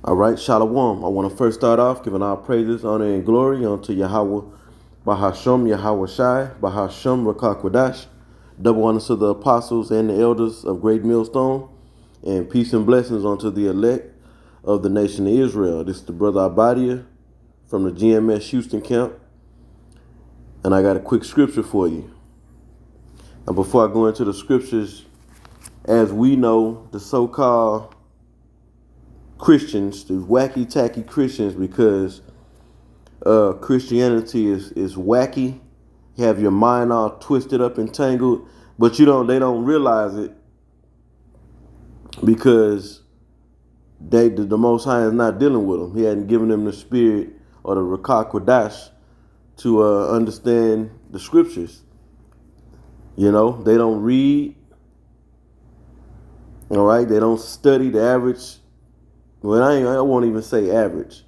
All right, Shalom. I want to first start off giving our praises, honor, and glory unto Yahweh, Bahasham Yahweh Shai, Bahasham Rakakwadash. Double honors to the apostles and the elders of Great Millstone, and peace and blessings unto the elect of the nation of Israel. This is the brother Abadia from the GMS Houston camp, and I got a quick scripture for you. Now, before I go into the scriptures, as we know, the so-called Christians, the wacky tacky Christians, because Christianity is wacky. You have your mind all twisted up and tangled, but they don't realize it because the Most High is not dealing with them. He hadn't given them the spirit or the Rakah Kodash to understand the scriptures. They don't read. All right, they don't study. The average. Well, I won't even say average.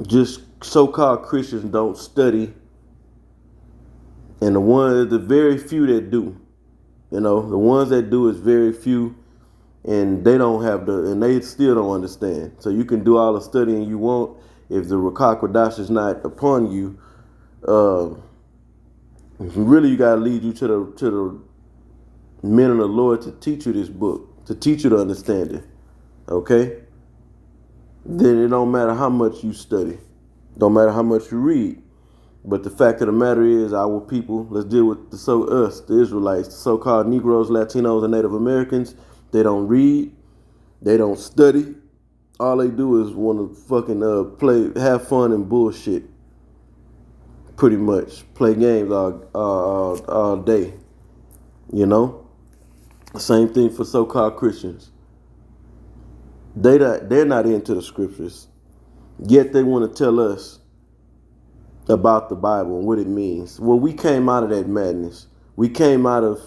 Just so-called Christians don't study, and the very few that do, the ones that do is very few, and they still don't understand. So you can do all the studying you want, if the Rakah Kodash is not upon you, really you gotta lead you to the men of the Lord to teach you this book, to teach you the understanding. Okay? Then it don't matter how much you study, don't matter how much you read. But the fact of the matter is, our people, let's deal with the Israelites, the so-called Negroes, Latinos, and Native Americans. They don't read, they don't study. All they do is want to fucking have fun and bullshit. Pretty much play games all day. Same thing for so-called Christians. They're not into the scriptures, yet they want to tell us about the Bible and what it means. Well, we came out of that madness. We came out of,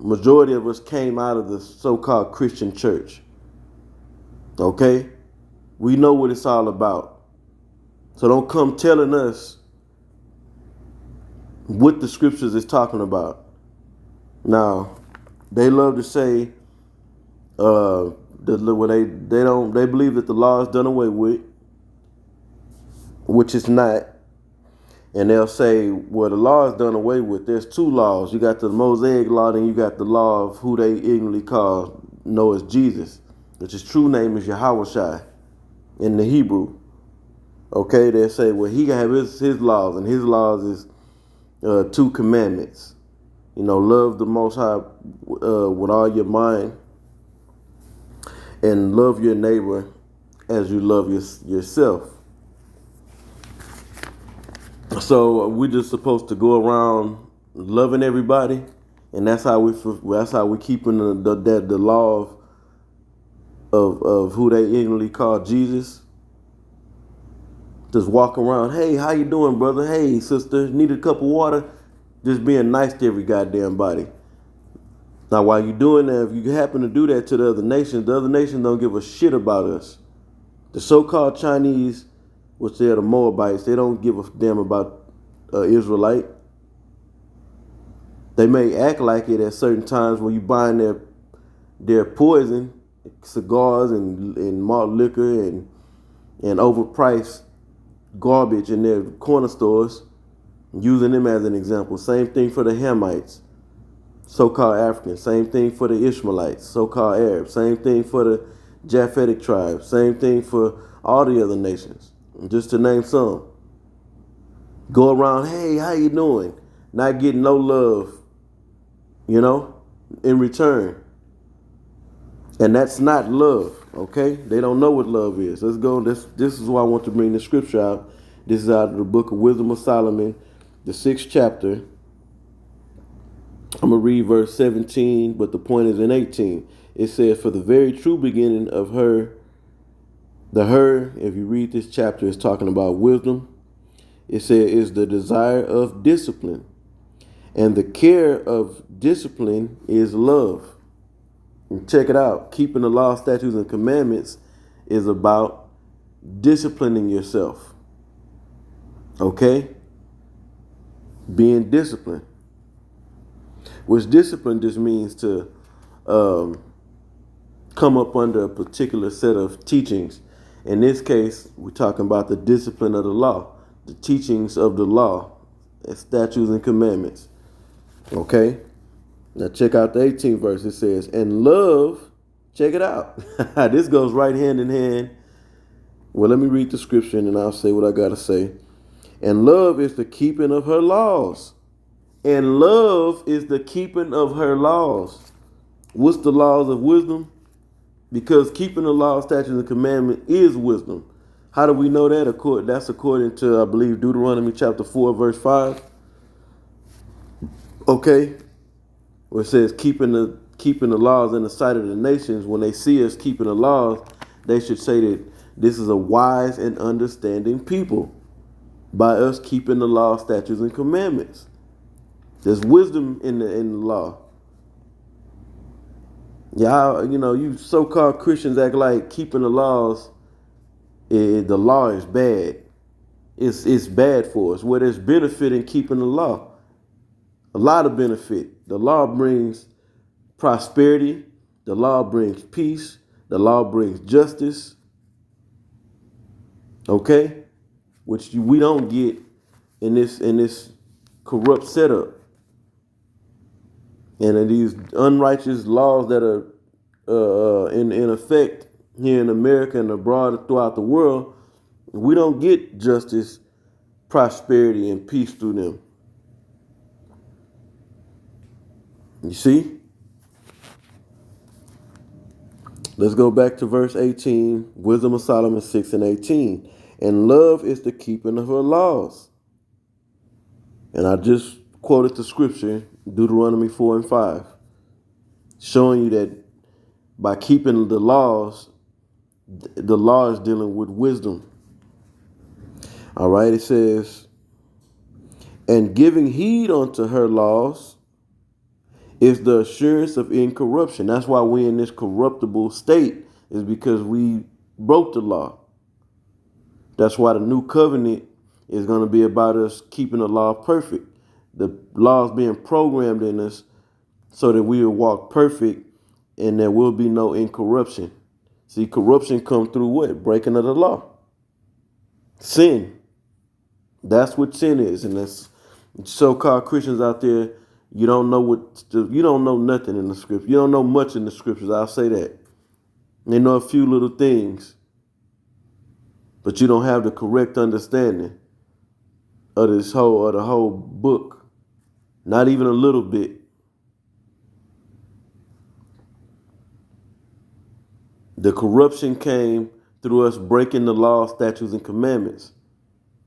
majority of us came out of the so-called Christian church. Okay? We know what it's all about. So don't come telling us what the scriptures is talking about. Now, they love to say, they believe that the law is done away with, which is not. And they'll say, well, the law is done away with. There's two laws. You got the Mosaic law, then you got the law of who they ignorantly know as Jesus, which his true name is Yahweh Shai in the Hebrew. Okay, they'll say, well, he have his laws, and his laws is 2 commandments. Love the Most High with all your mind, and love your neighbor as you love yourself. So we're just supposed to go around loving everybody, and that's how we keeping the law of who they ignorantly call Jesus. Just walk around, hey, how you doing, brother? Hey, sister, need a cup of water? Just being nice to every goddamn body. Now, while you're doing that, if you happen to do that to the other nations don't give a shit about us. The so-called Chinese, which they're the Moabites, they don't give a damn about Israelite. They may act like it at certain times when you buying their poison, cigars and malt liquor and overpriced garbage in their corner stores, using them as an example. Same thing for the Hamites, so-called Africans. Same thing for the Ishmaelites, so-called Arabs. Same thing for the Japhetic tribes. Same thing for all the other nations, just to name some. Go around, hey, how you doing? Not getting no love, in return. And that's not love, okay? They don't know what love is. Let's go. This is why I want to bring the scripture out. This is out of the book of Wisdom of Solomon, the 6th chapter. I'm going to read verse 17, but the point is in 18. It says, for the very true beginning of her, if you read this chapter, it's talking about wisdom. It says, is the desire of discipline. And the care of discipline is love. And check it out. Keeping the law, statutes, and commandments is about disciplining yourself. Okay? Being disciplined. Which discipline just means to come up under a particular set of teachings. In this case, we're talking about the discipline of the law, the teachings of the law, and statutes and commandments. Okay? Now check out the 18th verse. It says, and love, check it out. This goes right hand in hand. Well, let me read the scripture and then I'll say what I got to say. And love is the keeping of her laws. And love is the keeping of her laws. What's the laws of wisdom? Because keeping the law, statutes, and commandment is wisdom. How do we know that? That's according to, I believe, Deuteronomy chapter 4, verse 5. Okay? Where it says keeping the laws in the sight of the nations. When they see us keeping the laws, they should say that this is a wise and understanding people by us keeping the law, statutes, and commandments. There's wisdom in the law. Yeah, you so-called Christians act like keeping the laws, the law is bad. It's bad for us. Well, there's benefit in keeping the law. A lot of benefit. The law brings prosperity. The law brings peace. The law brings justice. Okay? Which we don't get in this corrupt setup. And in these unrighteous laws that are in effect here in America and abroad throughout the world, we don't get justice, prosperity, and peace through them. You see? Let's go back to verse 18, Wisdom of Solomon 6 and 18. And love is the keeping of her laws. And I just quoted the scripture, Deuteronomy 4 and 5, showing you that by keeping the law is dealing with wisdom. All right, it says, and giving heed unto her laws is the assurance of incorruption. That's why we're in this corruptible state, is because we broke the law. That's why the new covenant is going to be about us keeping the law perfect. The law is being programmed in us so that we will walk perfect and there will be no incorruption. See, corruption comes through what? Breaking of the law. Sin. That's what sin is. And that's so-called Christians out there, you don't know nothing in the scripture. You don't know much in the scriptures. I'll say that. They know a few little things, but you don't have the correct understanding of the whole book. Not even a little bit. The corruption came through us breaking the law, statutes, and commandments.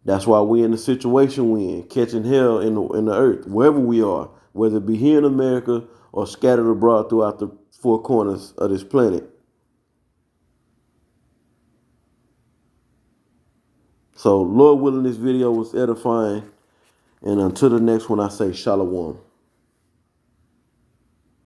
That's why we're in the situation we're in, catching hell in the earth, wherever we are, whether it be here in America or scattered abroad throughout the four corners of this planet. So, Lord willing, this video was edifying. And until the next one, I say shalom.